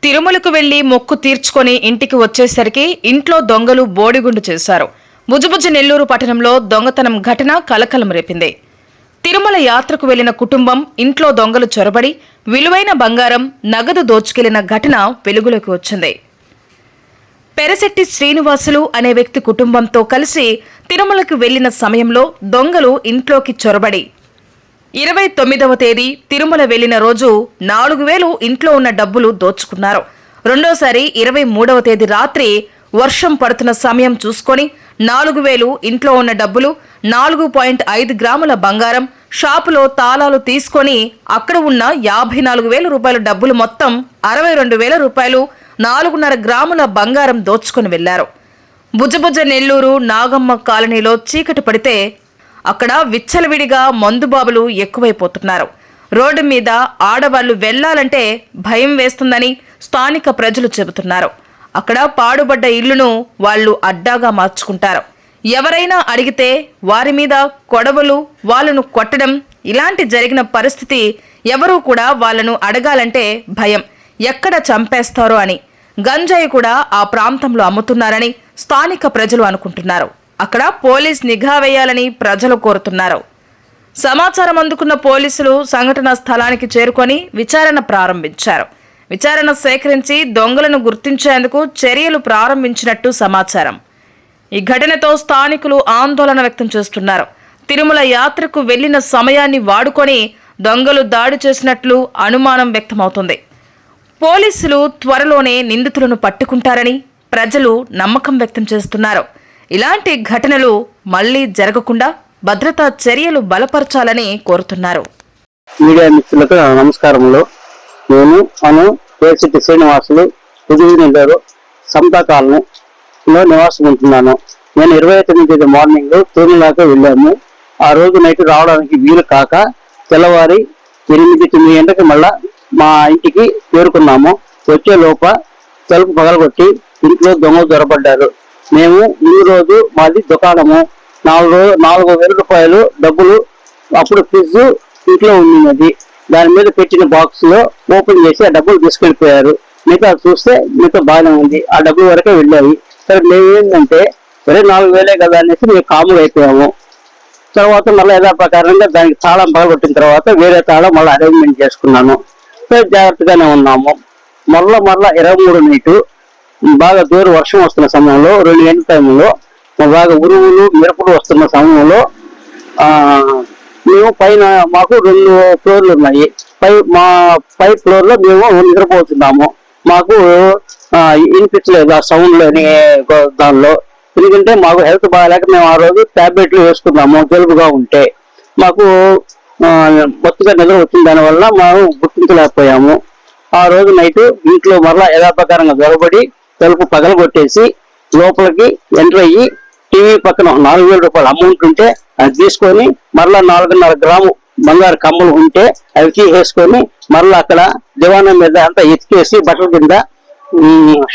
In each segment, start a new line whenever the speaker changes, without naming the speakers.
తిరుమలకు వెళ్లి మొక్కు తీర్చుకొని ఇంటికి వచ్చేసరికి ఇంట్లో దొంగలు బోడిగుండు చేశారు. బుజ్జుబుజ్జు నెల్లూరు పట్టణంలో దొంగతనం ఘటన కలకలం రేపింది. తిరుమల యాత్రకు వెళ్లిన కుటుంబం ఇంట్లో దొంగలు చొరబడి విలువైన బంగారం, నగదు దోచుకెళ్లిన ఘటన వెలుగులోకి వచ్చింది. పెరశెట్టి శ్రీనివాసులు అనే వ్యక్తి కుటుంబంతో కలిసి తిరుమలకు వెళ్లిన సమయంలో దొంగలు ఇంట్లోకి చొరబడి 29వ తేదీ తిరుమల వెళ్లిన రోజు 4,000 ఇంట్లో ఉన్న డబ్బులు దోచుకున్నారు. రెండోసారి 23వ తేదీ రాత్రి వర్షం పడుతున్న సమయం చూసుకొని 4,000 ఇంట్లో ఉన్న డబ్బులు, 4.5 గ్రాముల బంగారం, షాపులో తాళాలు తీసుకొని అక్కడ ఉన్న 54,000 రూపాయల డబ్బులు మొత్తం 62,000 రూపాయలు, 4.5 గ్రాముల బంగారం దోచుకుని వెళ్లారు. బుజ్జబుజ్జ నెల్లూరు నాగమ్మ కాలనీలో చీకటి పడితే అక్కడ విచ్చలవిడిగా మందుబాబులు ఎక్కువైపోతున్నారు. రోడ్డు మీద ఆడవాళ్లు వెళ్లాలంటే భయం వేస్తుందని స్థానిక ప్రజలు చెబుతున్నారు. అక్కడ పాడుబడ్డ ఇళ్లను వాళ్లు అడ్డాగా మార్చుకుంటారు. ఎవరైనా అడిగితే వారి మీద కొడవలు, వాళ్లను కొట్టడం ఇలాంటి జరిగిన పరిస్థితి. ఎవరూ కూడా వాళ్లను అడగాలంటే భయం, ఎక్కడ చంపేస్తారో అని. గంజాయి కూడా ఆ ప్రాంతంలో అమ్ముతున్నారని స్థానిక ప్రజలు అనుకుంటున్నారు. అక్కడ పోలీస్ నిఘా వేయాలని ప్రజలు కోరుతున్నారు. సమాచారం అందుకున్న పోలీసులు సంఘటనా స్థలానికి చేరుకొని విచారణ ప్రారంభించారు. విచారణ సేకరించి దొంగలను గుర్తించేందుకు చర్యలు ప్రారంభించినట్టు సమాచారం. ఈ ఘటనతో స్థానికులు ఆందోళన వ్యక్తం చేస్తున్నారు. తిరుమల యాత్రకు వెళ్లిన సమయాన్ని వాడుకొని దొంగలు దాడి చేసినట్లు అనుమానం వ్యక్తమవుతుంది. పోలీసులు త్వరలోనే నిందితులను పట్టుకుంటారని ప్రజలు నమ్మకం వ్యక్తం చేస్తున్నారు. ఇలాంటి ఘటనలు మళ్లీ జరగకుండా భద్రతా చర్యలు బలపరచాలని కోరుతున్నారు.
మీడియా మిత్రులకు నమస్కారములు. నేను పెరశెట్టి శ్రీనివాసులు, నెల్లూరు సమతా కాలనీలో నివాసం ఉంటున్నాను. నేను 29 మార్నింగ్ తిరుమలకు వెళ్ళాము. ఆ రోజు నైట్ రావడానికి వీలు కాక తెల్లవారి 8-9 గంటలకు మళ్ళా మా ఇంటికి చేరుకున్నాము. వచ్చే లోప తలుపు పగలగొట్టి ఇంట్లో దొంగలు దొరబడ్డారు. మేము ముందు రోజు మాది దుకాణము, 4,000 రూపాయలు డబ్బులు అప్పుడు ఫ్రిడ్జ్ ఇంట్లో ఉన్నది. దాని మీద పెట్టిన బాక్స్ లో ఓపెన్ చేసి ఆ డబ్బులు తీసుకెళ్లిపోయారు. మిగతా చూస్తే మిగతా బాగానే ఉంది, ఆ డబ్బులు వరకే వెళ్ళాయి. సరే మేము ఏంటంటే సరే 4,000 కదా అనేసి మేము కాములు అయిపోయాము. తర్వాత మళ్ళీ యథా ప్రకారంగా దానికి తాళం పగలగొట్టిన తర్వాత వేరే తాళం మళ్ళీ అరేంజ్మెంట్ చేసుకున్నాను. సరే జాగ్రత్తగానే ఉన్నాము. మళ్ళా 23 నైటు బాగా జోరు వర్షం వస్తున్న సమయంలో 2 గంటల టైంలో బాగా ఉరువులు మిరపలు వస్తున్న సమయంలో మేము పైన మాకు 2 ఫ్లోర్లు ఉన్నాయి. పై ఫ్లోర్ లో మేము నిద్రపోతున్నాము. మాకు వినిపించలేదు ఆ సౌండ్ లోని దానిలో. ఎందుకంటే మాకు హెల్త్ బాగాలేక మేము ఆ రోజు టాబ్లెట్లు వేసుకున్నాము జలుబుగా ఉంటే. మాకు మొత్తగా నిద్ర వచ్చిన దానివల్ల మేము గుర్తించలేకపోయాము. ఆ రోజు నైట్ ఇంట్లో మరలా యథాప్రకారంగా దొరబడి తలుపు పగలగొట్టేసి లోపలికి ఎంటర్ అయ్యి టీవీ పక్కన 4,000 రూపాయలు అమౌంట్ ఉంటే అది తీసుకొని మరలా 4.5 గ్రాము బంగారు కమ్మలు ఉంటే అవి తీసేసుకొని మరలా అక్కడ దివాణం మీద అంతా ఎత్తికేసి బట్టల కింద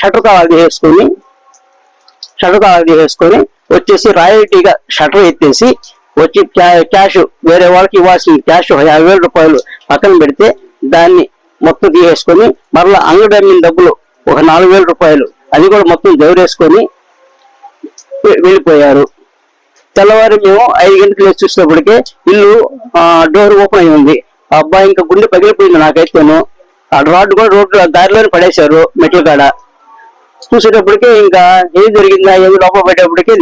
షటర్ తాళాలు తీసేసుకొని వచ్చేసి రాయల్టీగా షటర్ ఎత్తేసి వచ్చి క్యాష్ వేరే వాళ్ళకి ఇవ్వాల్సిన క్యాష్ 50,000 రూపాయలు పక్కన పెడితే దాన్ని మొత్తం తీసేసుకొని మరలా అంగడి అమ్మిన డబ్బులు ఒక 4,000 రూపాయలు అది కూడా మొత్తం జవరేసుకొని వెళ్ళిపోయారు. తెల్లవారి మేము 5 గంటలకు లేచి చూసినప్పటికే ఇల్లు డోర్ ఓపెన్ అయి ఉంది. ఆ అబ్బాయి ఇంకా గుండె పగిలిపోయింది నాకైతేను. ఆ రాడ్ కూడా రోడ్డు దారిలోనే పడేశారు మెట్ల కాడ. చూసేటప్పటికే ఇంకా ఏం జరిగిందా ఏది లోపల పెట్టేప్పటికీ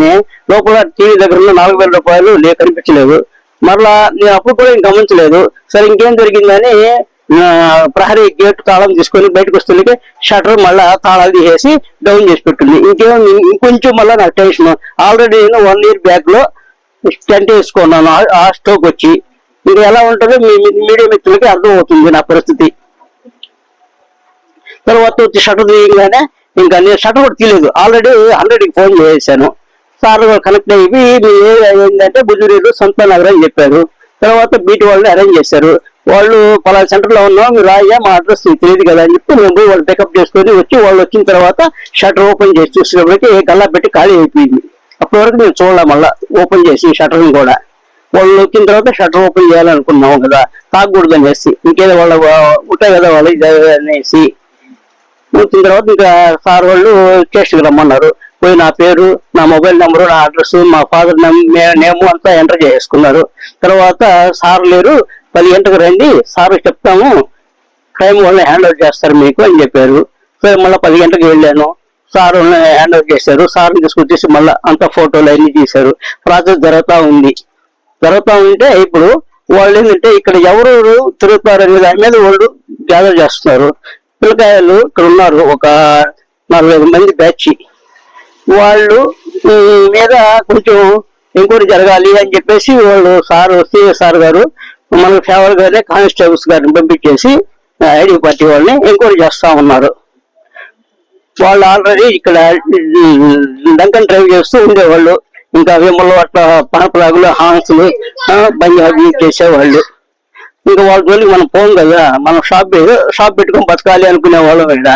లోపల టీవీ దగ్గర ఉన్న 4,000 రూపాయలు కనిపించలేదు. మరలా నేను అప్పుడు కూడా గమనించలేదు. సరే ఇంకేం జరిగిందని ప్రహరీ గేట్ తాళం తీసుకొని బయటకు వస్తుంటే షటర్ మళ్ళా తాళాలు తీసేసి డౌన్ చేసి పెట్టింది. ఇంకొంచెం మళ్ళీ నాకు టెన్షన్. ఆల్రెడీ నేను 1 year బ్యాక్ లో టెంట్ వేసుకున్నాను ఆ స్ట్రోక్ వచ్చి. ఇంకా ఎలా ఉంటుందో మీడియా మిత్రులకి అర్థం అవుతుంది నా పరిస్థితి. తర్వాత వచ్చి షటర్ తీయగానే ఇంకా నేను షటర్ కూడా తీయలేదు. ఆల్రెడీ 100కి ఫోన్ చేశాను. సార్ కనెక్ట్ అయ్యి ఏంటంటే బుజ్జురేలు సొంత నగర్ అని చెప్పారు. తర్వాత బీటీ వాళ్ళని అరేంజ్ చేశారు. వాళ్ళు పలానా సెంటర్ లో ఉన్నాం, మీరు రాయ్యా మా అడ్రస్ తెలియదు కదా అని చెప్పి మేము వాళ్ళు పికప్ చేసుకొని వచ్చి వాళ్ళు వచ్చిన తర్వాత షటర్ ఓపెన్ చేసి చూసినప్పటికీ గల్లా పెట్టి ఖాళీ అయిపోయింది. అప్పటి వరకు మేము చూడాలి మళ్ళీ ఓపెన్ చేసి షటర్ని కూడా. వాళ్ళు వచ్చిన తర్వాత షటర్ ఓపెన్ చేయాలనుకున్నాము కదా, తాగకూడదు అనేసి ఇంకేదో వాళ్ళ ఉంటాయి కదా వాళ్ళు అనేసి వచ్చిన తర్వాత ఇంకా సార్ వాళ్ళు స్టేషన్కి రమ్మన్నారు. పోయి నా పేరు, నా మొబైల్ నెంబరు, నా అడ్రస్, మా ఫాదర్ నేమ్ అంతా ఎంటర్ చేసుకున్నారు. తర్వాత సార్ లేరు, 10 గంటలకు రండి, సార్ చెప్తాము, క్రైమ్ వాళ్ళని హ్యాండ్ ఓవర్ చేస్తారు మీకు అని చెప్పారు. సో మళ్ళీ 10 గంటలకు వెళ్ళాను. సార్ వాళ్ళని హ్యాండ్ ఓవర్ చేశారు. సార్ని తీసుకొచ్చేసి మళ్ళీ అంతా ఫోటోలు అన్ని తీశారు. ప్రాసెస్ జరుగుతూ ఉంటే ఇప్పుడు వాళ్ళు ఏంటంటే ఇక్కడ ఎవరెవరు తిరుగుతారు అనే దాని మీద వాళ్ళు గ్యాదర్ చేస్తున్నారు. పిల్లకాయలు ఇక్కడ ఉన్నారు, ఒక 45 మంది బ్యాచ్. వాళ్ళు మీద కొంచెం ఎంక్వైరీ జరగాలి అని చెప్పేసి వాళ్ళు సిఎస్ సార్ గారు మనకు ఫేవర్ గానే కానిస్టేబుల్స్ గారిని పంపించేసి ఐడి పార్టీ వాళ్ళని ఎంక్వైరీ చేస్తా ఉన్నారు. వాళ్ళు ఆల్రెడీ ఇక్కడ డంకన్ డ్రైవ్ చేస్తూ ఉండేవాళ్ళు. ఇంకా విమలు అట్లా పనపరాగులు, హాన్సులు, బంజాబీ చేసేవాళ్ళు. ఇంకా వాళ్ళ జోలికి మనం పోం కదా, మనం షాప్ పెట్టుకొని బతకాలి అనుకునే వాళ్ళం ఇక్కడ.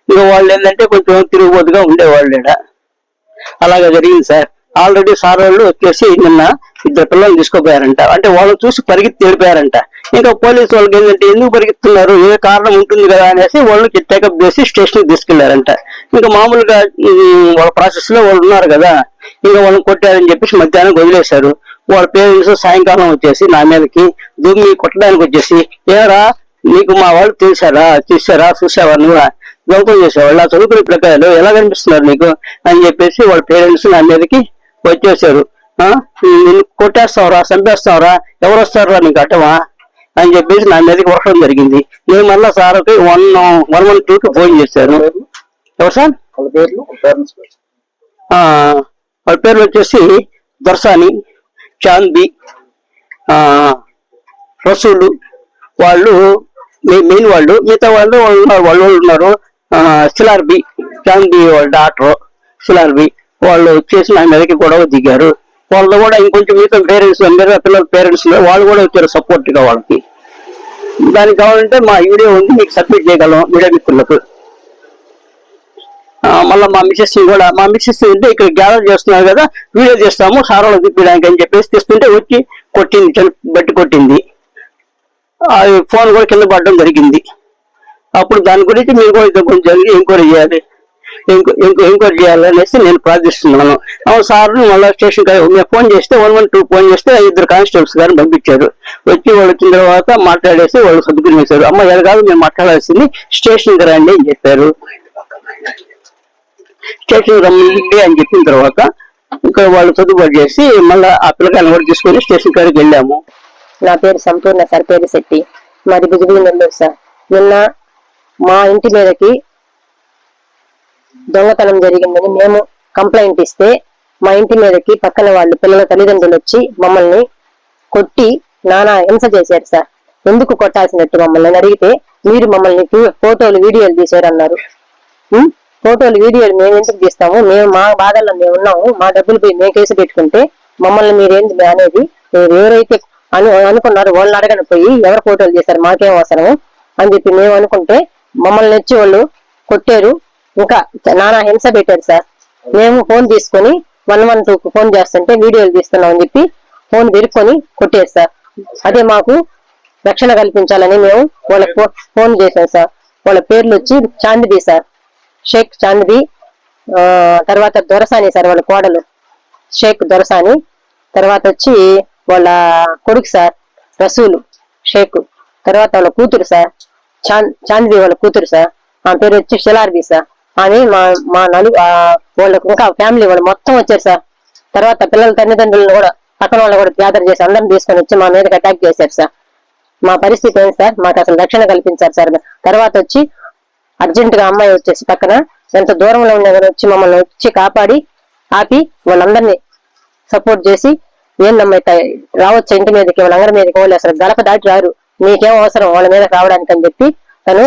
ఇంకా వాళ్ళు ఏంటంటే కొంచెం తిరుగుబోతుగా ఉండేవాళ్ళు ఇక్కడ. అలాగే జరిగింది సార్. ఆల్రెడీ సార్ వాళ్ళు వచ్చేసి నిన్న 2 పిల్లలు తీసుకుపోయారంట. అంటే వాళ్ళు చూసి పరిగెత్తి వెళ్ళిపోయారంట. ఇంకా పోలీసు వాళ్ళకి ఏంటంటే ఎందుకు పరిగెత్తున్నారు, ఏ కారణం ఉంటుంది కదా అనేసి వాళ్ళకి టేకప్ చేసి స్టేషన్కి తీసుకెళ్లారంట. ఇంకా మామూలుగా వాళ్ళ ప్రాసెస్ లో వాళ్ళు ఉన్నారు కదా, ఇంకా వాళ్ళని కొట్టారని చెప్పేసి మధ్యాహ్నం వదిలేశారు. వాళ్ళ పేరెంట్స్ సాయంకాలం వచ్చేసి నా మీదకి దుమ్మి కొట్టడానికి వచ్చేసి, ఏరా నీకు మా వాళ్ళు చూసావా నువ్వు దొంగతనం చేసేవాళ్ళు, ఆ చదువుకునే ప్రకారాలు ఎలా కనిపిస్తున్నారు నీకు అని చెప్పేసి వాళ్ళ పేరెంట్స్ నా మీదకి వచ్చేసారు. నిన్ను కొట్టేస్తావరా, చంపేస్తావరా, ఎవరు వస్తారా నీకు అట్టమా అని చెప్పేసి నా మీదకి వర్షం జరిగింది. నేను మళ్ళా సార్కి 112కి ఫోన్ చేశాను. ఎవరు సార్ వాళ్ళ పేర్లు వచ్చేసి దర్శాని, చాందీ, రసూలు, వాళ్ళు మెయిన్ వాళ్ళు. మిగతా వాళ్ళు ఉన్నారు. సిలార్బి, చాందీ వాళ్ళ డాక్టర్ సిలార్బి వాళ్ళు వచ్చేసి నా మీదకి గొడవ దిగారు. వాళ్ళతో కూడా ఇంకొంచెం మిగతా పేరెంట్స్, పిల్లల పేరెంట్స్ వాళ్ళు కూడా వచ్చారు సపోర్ట్ గా వాళ్ళకి. దానికి కావాలంటే మా వీడియో ఉంది, మీకు సబ్మిట్ చేయగలం మీడియా మిత్రులకు. మళ్ళీ మా మిస్సెస్ ఉంటే ఇక్కడ గ్యాదర్ చేస్తున్నారు కదా, వీడియో చేస్తాము సార్ వాళ్ళు తిప్పడానికి అని చెప్పేసి తెస్తుంటే వచ్చి కొట్టింది, బట్టి కొట్టింది. ఫోన్ కూడా కింద పడడం జరిగింది. అప్పుడు దాని గురించి మీరు కూడా కొంచెం ఎంక్వైరీ చేయాలనేసి నేను ప్రార్థిస్తున్నాను. సార్ మళ్ళీ స్టేషన్ ఫోన్ చేస్తే 112 ఫోన్ చేస్తే 2 కానిస్టేబుల్స్ గారిని పంపించారు. వచ్చి వాళ్ళు వచ్చిన తర్వాత మాట్లాడేసి వాళ్ళు సర్దుకుని వేశారు. అమ్మ ఎలా కాదు మేము మాట్లాడాల్సింది, స్టేషన్కి రండి అని చెప్పారు. స్టేషన్ రమ్మండి అని చెప్పిన తర్వాత ఇక్కడ వాళ్ళు సర్దుబాటు చేసి మళ్ళీ ఆ పిల్లకాయలను కూడా తీసుకొని స్టేషన్ కాడికి వెళ్ళాము.
నా పేరు సంపూర్ణ సార్, పేరు శెట్టి, మాది బిజబీ నెల్లూరు సార్. నిన్న మా ఇంటి మీదకి దొంగతనం జరిగిందని మేము కంప్లైంట్ ఇస్తే మా ఇంటి మీదకి పక్కన వాళ్ళు పిల్లల తల్లిదండ్రులు వచ్చి మమ్మల్ని కొట్టి నానా హింస చేశారు సార్. ఎందుకు కొట్టాల్సినట్టు మమ్మల్ని అడిగితే మీరు మమ్మల్ని ఫోటోలు వీడియోలు తీశారు అన్నారు. ఫోటోలు వీడియోలు మేము ఎందుకు తీస్తాము, మేము మా బాధల్లో మేము ఉన్నాము, మా డబ్బులు పోయి మేము కేసు పెట్టుకుంటే మమ్మల్ని మీరేంటి అనేది, ఎవరైతే అనుకున్నారు వాళ్ళని అడగని పోయి ఎవరు ఫోటోలు చేశారు మాకేం అవసరము అని చెప్పి మేము అనుకుంటే మమ్మల్ని వచ్చి వాళ్ళు కొట్టారు, ఇంకా నానా హింస పెట్టారు సార్. మేము ఫోన్ తీసుకొని 112కు ఫోన్ చేస్తుంటే వీడియోలు తీస్తున్నాం అని చెప్పి ఫోన్ పెరుక్కొని కొట్టారు సార్. అదే మాకు రక్షణ కల్పించాలని మేము వాళ్ళకి ఫోన్ చేశాం సార్. వాళ్ళ పేర్లు వచ్చి చాందిబీ సార్, షేక్ చాందిబీ, తర్వాత దొరసాని సార్ వాళ్ళ కోడలు షేక్ దొరసాని, తర్వాత వచ్చి వాళ్ళ కొడుకు సార్ రసూలు షేక్, తర్వాత వాళ్ళ కూతురు సార్ చాందిబీ వాళ్ళ కూతురు సార్, ఆ పేరు వచ్చి షిలార్బీ సార్. అని మా వాళ్ళకు ఇంకా ఫ్యామిలీ వాళ్ళు మొత్తం వచ్చారు సార్. తర్వాత పిల్లల తల్లిదండ్రులను కూడా పక్కన వాళ్ళు కూడా గ్యాదర్ చేసి అందరం తీసుకొని వచ్చి మా మీదకి అటాక్ చేశారు సార్. మా పరిస్థితి ఏంటి సార్, మాకు అసలు రక్షణ కల్పించారు సార్. తర్వాత వచ్చి అర్జెంట్ గా అమ్మాయి వచ్చేసి పక్కన ఎంత దూరంలో ఉండే వచ్చి మమ్మల్ని వచ్చి కాపాడి ఆపి వాళ్ళందరినీ సపోర్ట్ చేసి, ఏందమ్మాయి రావచ్చు ఇంటి మీదకి, వాళ్ళందరి మీదకి వాళ్ళు అసలు గడప దాటి రారు, మీకేం అవసరం వాళ్ళ మీద రావడానికి అని చెప్పి తను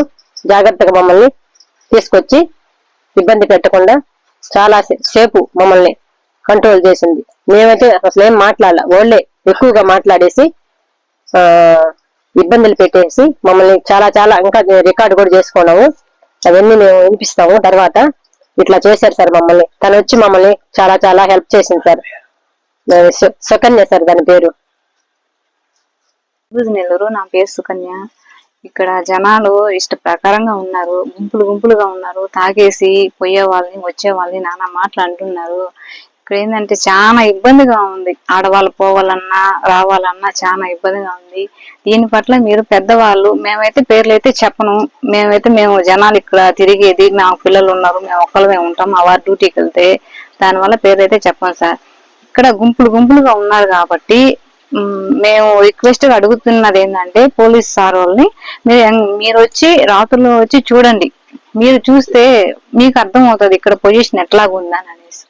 జాగ్రత్తగా మమ్మల్ని తీసుకొచ్చి ఇబ్బంది పెట్టకుండా చాలా సేపు మమ్మల్ని కంట్రోల్ చేసింది. మేమైతే అసలు ఏం మాట్లాడాల, వాళ్ళే ఎక్కువగా మాట్లాడేసి ఇబ్బందులు పెట్టేసి మమ్మల్ని చాలా చాలా ఇంకా రికార్డు కూడా చేసుకున్నాము, అవన్నీ మేము వినిపిస్తాము తర్వాత. ఇట్లా చేశారు సార్ మమ్మల్ని. తను వచ్చి మమ్మల్ని చాలా చాలా హెల్ప్ చేసింది సార్. సుకన్య సార్ దాని పేరు.
నెల్లూరు, నా పేరు సుకన్య. ఇక్కడ జనాలు ఇష్ట ప్రకారంగా ఉన్నారు, గుంపులుగా ఉన్నారు. తాగేసి పోయే వాళ్ళని వచ్చే వాళ్ళని నానా మాటలు అంటున్నారు. ఇక్కడ ఏంటంటే చాలా ఇబ్బందిగా ఉంది. ఆడవాళ్ళు పోవాలన్నా రావాలన్నా చాలా ఇబ్బందిగా ఉంది. దీని పట్ల మీరు పెద్దవాళ్ళు, మేమైతే పేర్లు అయితే చెప్పను, మేము జనాలు ఇక్కడ తిరిగేది, మా పిల్లలు ఉన్నారు, మేము ఒక్కళ్ళమే ఉంటాం. మా వారు డ్యూటీకి వెళ్తే దానివల్ల పేర్లు అయితే చెప్పను సార్. ఇక్కడ గుంపులుగా ఉన్నారు కాబట్టి మేము రిక్వెస్ట్ గా అడుగుతున్నది ఏంటంటే పోలీస్ సార్ వాళ్ళని, మీరు వచ్చి రాత్రులు వచ్చి చూడండి. మీరు చూస్తే మీకు అర్థం అవుతుంది ఇక్కడ పొజిషన్ ఎట్లాగుందని అనేసి.